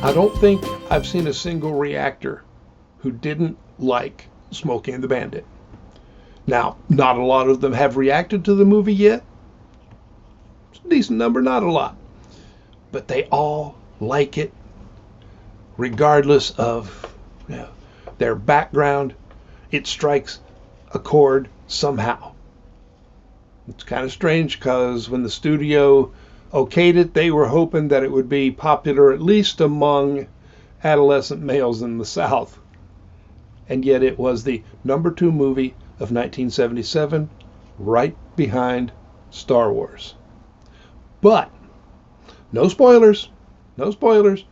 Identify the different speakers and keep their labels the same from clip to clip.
Speaker 1: I don't think I've seen a single reactor who didn't like Smokey and the Bandit. Now, not a lot of them have reacted to the movie yet. It's a decent number, not a lot. But they all like it, regardless of their background. It strikes a chord somehow. It's kind of strange because when the studio okayed it, they were hoping that it would be popular at least among adolescent males in the South. And yet it was the #2 movie of 1977, right behind Star Wars. But no spoilers, no spoilers.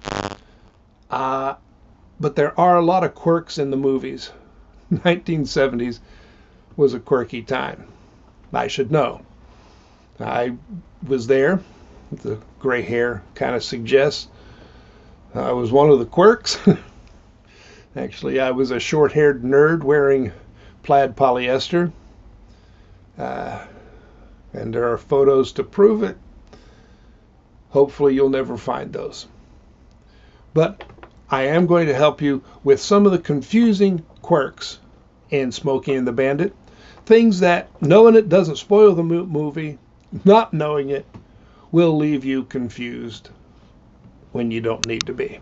Speaker 1: But there are a lot of quirks in the movies. 1970s was a quirky time. I should know. I was there. The gray hair kind of suggests I was one of the quirks. Actually, I was a short-haired nerd wearing plaid polyester. And there are photos to prove it. Hopefully you'll never find those. But I am going to help you with some of the confusing quirks in Smokey and the Bandit. Things that, knowing it doesn't spoil the movie, not knowing it will leave you confused when you don't need to be.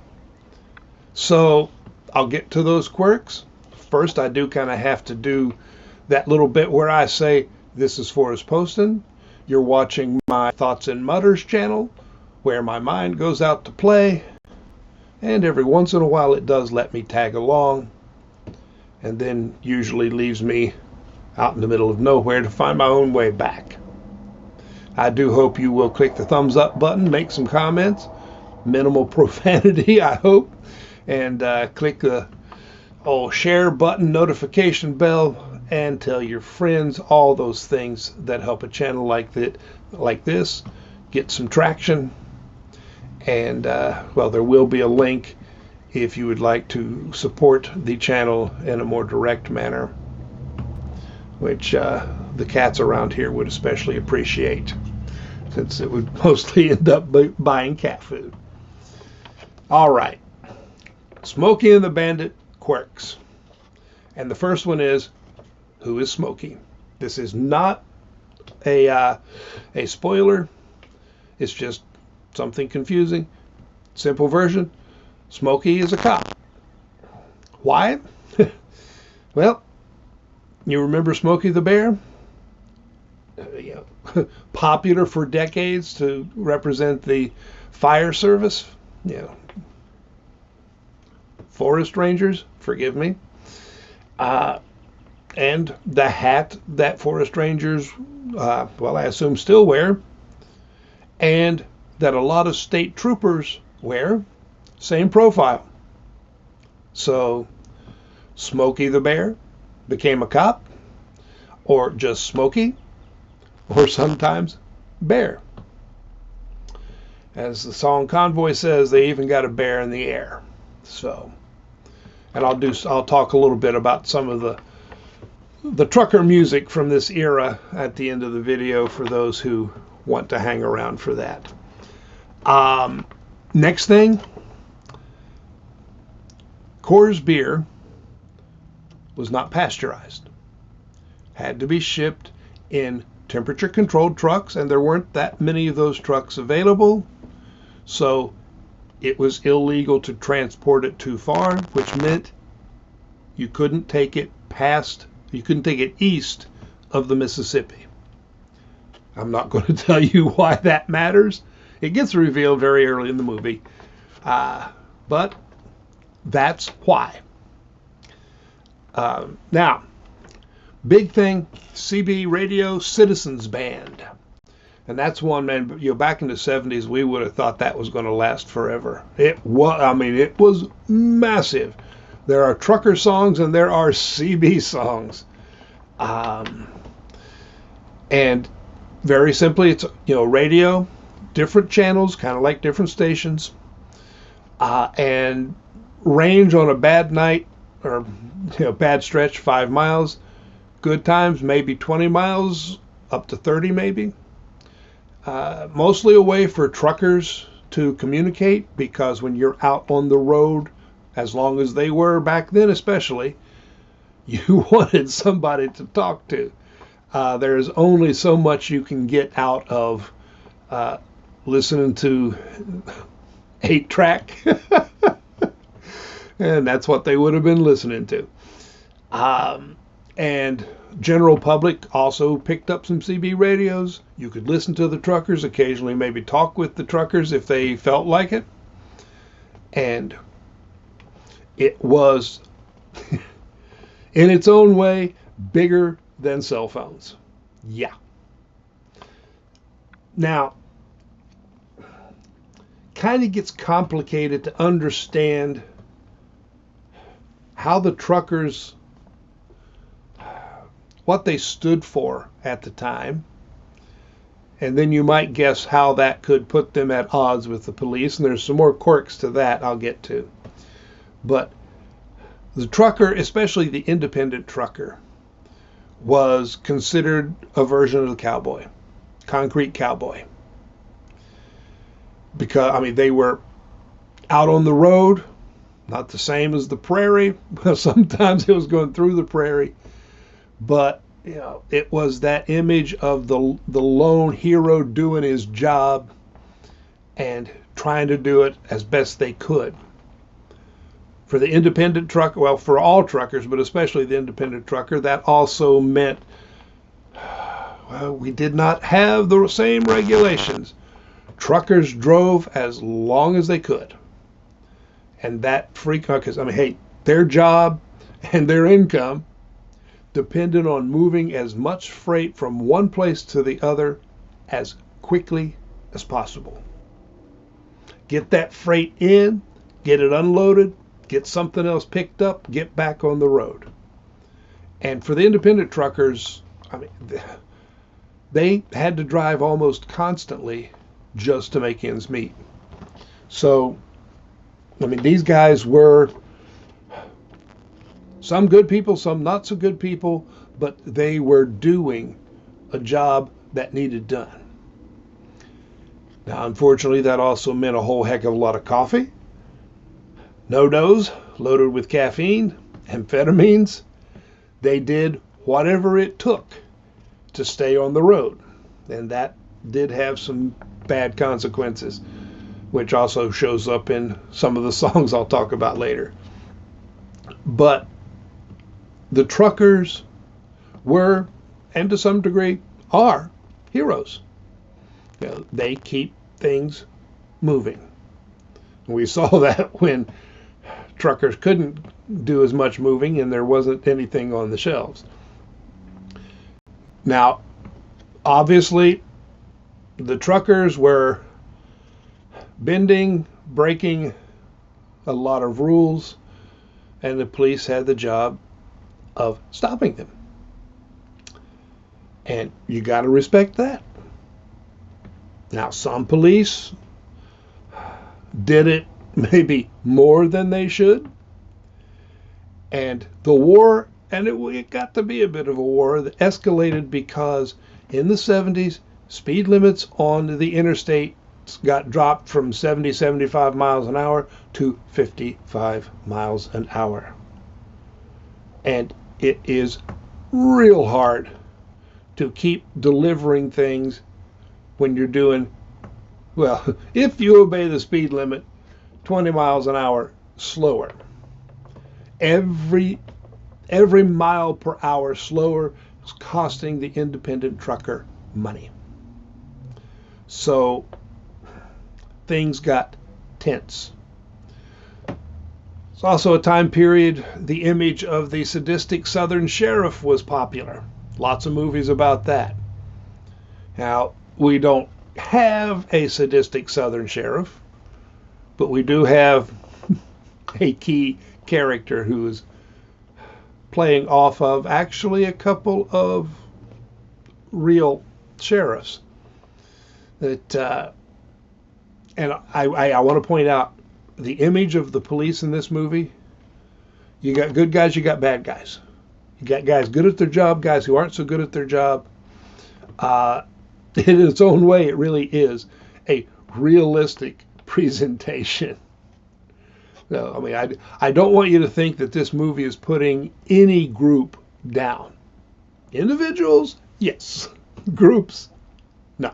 Speaker 1: So I'll get to those quirks. First, I do kind of have to do that little bit where I say, this is Forrest Poston. You're watching my Thoughts and Mutters channel, where my mind goes out to play. And every once in a while it does let me tag along, and then usually leaves me out in the middle of nowhere to find my own way back. I do hope you will click the thumbs up button, make some comments, minimal profanity, I hope, and click the share button, notification bell, and tell your friends, all those things that help a channel like this get some traction. And, there will be a link if you would like to support the channel in a more direct manner, which the cats around here would especially appreciate, since it would mostly end up buying cat food. All right. Smokey and the Bandit quirks. And the first one is, who is Smokey? This is not a spoiler. It's just something confusing. Simple version, Smokey is a cop. Why? Well, you remember Smokey the Bear? Popular for decades to represent the fire service. Forest Rangers, forgive me. And the hat that Forest Rangers, I assume still wear, and that a lot of state troopers wear, same profile. So Smokey the Bear became a cop, or just Smokey, or sometimes Bear. As the song Convoy says, they even got a bear in the air. So, and I'll talk a little bit about some of the trucker music from this era at the end of the video for those who want to hang around for that. Next thing, Coors beer was not pasteurized. Had to be shipped in temperature-controlled trucks, and there weren't that many of those trucks available, so it was illegal to transport it too far, which meant you couldn't take it east of the Mississippi. I'm not going to tell you why that matters. It gets revealed very early in the movie, but that's why. Now, big thing, CB radio citizens band. And that's one, man, back in the 70s, we would have thought that was going to last forever. It was massive. There are trucker songs and there are CB songs. And very simply, it's, radio, different channels, kind of like different stations, and range on a bad night or bad stretch, 5 miles. Good times, maybe 20 miles, up to 30 maybe. Mostly a way for truckers to communicate, because when you're out on the road, as long as they were back then especially, you wanted somebody to talk to. There's only so much you can get out of listening to 8-track. And that's what they would have been listening to. And general public also picked up some CB radios. You could listen to the truckers, occasionally maybe talk with the truckers if they felt like it. And it was, in its own way, bigger than cell phones. Yeah. Now, kind of gets complicated to understand how the truckers, what they stood for at the time. And then you might guess how that could put them at odds with the police. And there's some more quirks to that I'll get to. But the trucker, especially the independent trucker, was considered a version of the cowboy, concrete cowboy. Because, I mean, they were out on the road, not the same as the prairie. Sometimes it was going through the prairie. But, you know, it was that image of the lone hero doing his job and trying to do it as best they could. For the independent trucker, well, for all truckers, but especially the independent trucker, that also meant, well, we did not have the same regulations. Truckers drove as long as they could. And that because, I mean, hey, their job and their income depended on moving as much freight from one place to the other as quickly as possible. Get that freight in, get it unloaded, get something else picked up, get back on the road. And for the independent truckers, I mean, they had to drive almost constantly just to make ends meet. So, I mean, these guys were some good people, some not so good people, but they were doing a job that needed done. Now, unfortunately, that also meant a whole heck of a lot of coffee, no-dos loaded with caffeine, amphetamines. They did whatever it took to stay on the road. And that did have some bad consequences, which also shows up in some of the songs I'll talk about later. But the truckers were, and to some degree are, heroes. You know, they keep things moving. We saw that when truckers couldn't do as much moving and there wasn't anything on the shelves. Now, obviously, the truckers were bending, breaking a lot of rules, and the police had the job of stopping them. And you got to respect that. Now, some police did it maybe more than they should. And the war, and it got to be a bit of a war that escalated because in the 70s, speed limits on the interstate got dropped from 70, 75 miles an hour to 55 miles an hour. And it is real hard to keep delivering things when you're doing, well, if you obey the speed limit, 20 miles an hour slower. Every mile per hour slower is costing the independent trucker money. So things got tense. It's also a time period the image of the sadistic Southern sheriff was popular. Lots of movies about that. Now, we don't have a sadistic Southern sheriff, but we do have a key character who is playing off of actually a couple of real sheriffs. That and I want to point out the image of the police in this movie. You got good guys, you got bad guys. You got guys good at their job, guys who aren't so good at their job. In its own way, it really is a realistic presentation. No, I mean, I don't want you to think that this movie is putting any group down. Individuals, yes. Groups, no.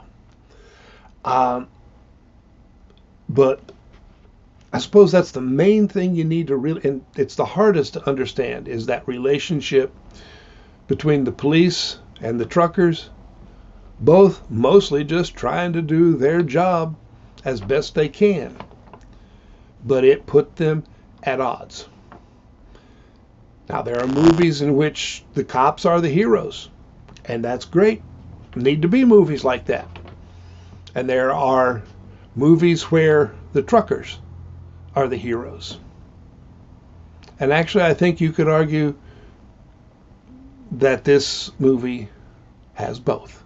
Speaker 1: But I suppose that's the main thing you need to really, and it's the hardest to understand, is that relationship between the police and the truckers, both mostly just trying to do their job as best they can. But it put them at odds. Now, there are movies in which the cops are the heroes, and that's great. Need to be movies like that. And there are movies where the truckers are the heroes. And actually, I think you could argue that this movie has both,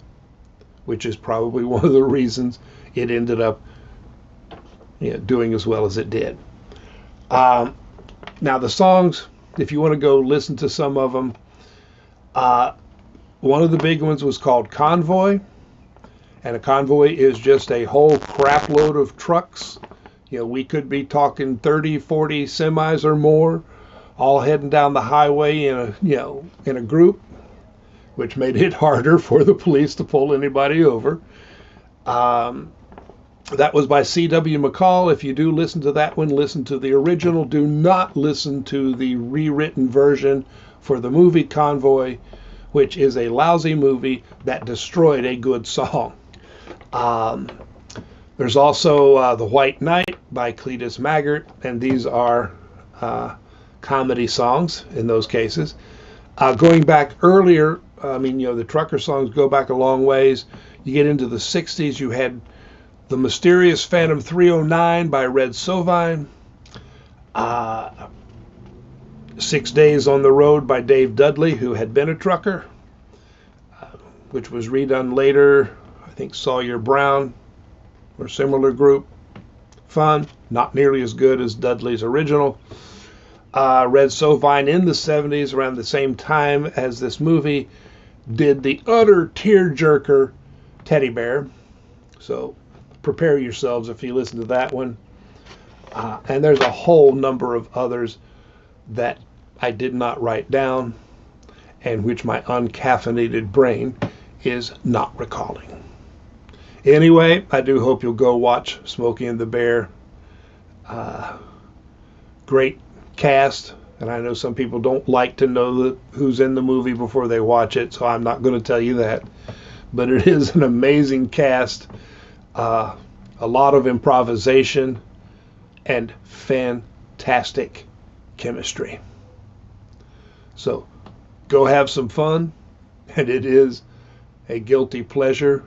Speaker 1: which is probably one of the reasons it ended up doing as well as it did. Now, the songs, if you want to go listen to some of them, one of the big ones was called Convoy. And a convoy is just a whole crap load of trucks. We could be talking 30, 40 semis or more, all heading down the highway in a group, which made it harder for the police to pull anybody over. That was by C.W. McCall. If you do listen to that one, listen to the original. Do not listen to the rewritten version for the movie Convoy, which is a lousy movie that destroyed a good song. There's also The White Knight by Cletus Maggart, and these are comedy songs in those cases. Going back earlier, the trucker songs go back a long ways. You get into the 60s, you had The Mysterious Phantom 309 by Red Sovine, 6 Days on the Road by Dave Dudley, who had been a trucker, which was redone later. I think Sawyer Brown or similar group. Fun, not nearly as good as Dudley's original. Red Sovine in the 70s, around the same time as this movie, did the utter tearjerker Teddy Bear. So prepare yourselves if you listen to that one. And there's a whole number of others that I did not write down and which my uncaffeinated brain is not recalling. Anyway, I do hope you'll go watch Smokey and the Bear. Great cast, and I know some people don't like to know who's in the movie before they watch it, so I'm not going to tell you that. But it is an amazing cast, a lot of improvisation, and fantastic chemistry. So go have some fun, and it is a guilty pleasure.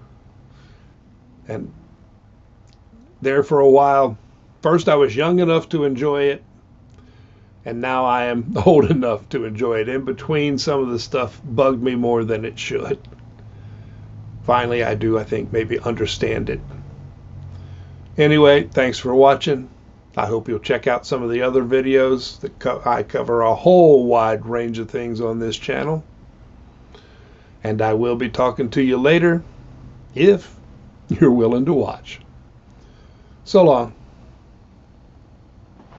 Speaker 1: And there for a while, first I was young enough to enjoy it, and now I am old enough to enjoy it. In between, some of the stuff bugged me more than it should. Finally, I do, I think, maybe understand it. Anyway, thanks for watching. I hope you'll check out some of the other videos. I cover a whole wide range of things on this channel. And I will be talking to you later, if you're willing to watch. So long.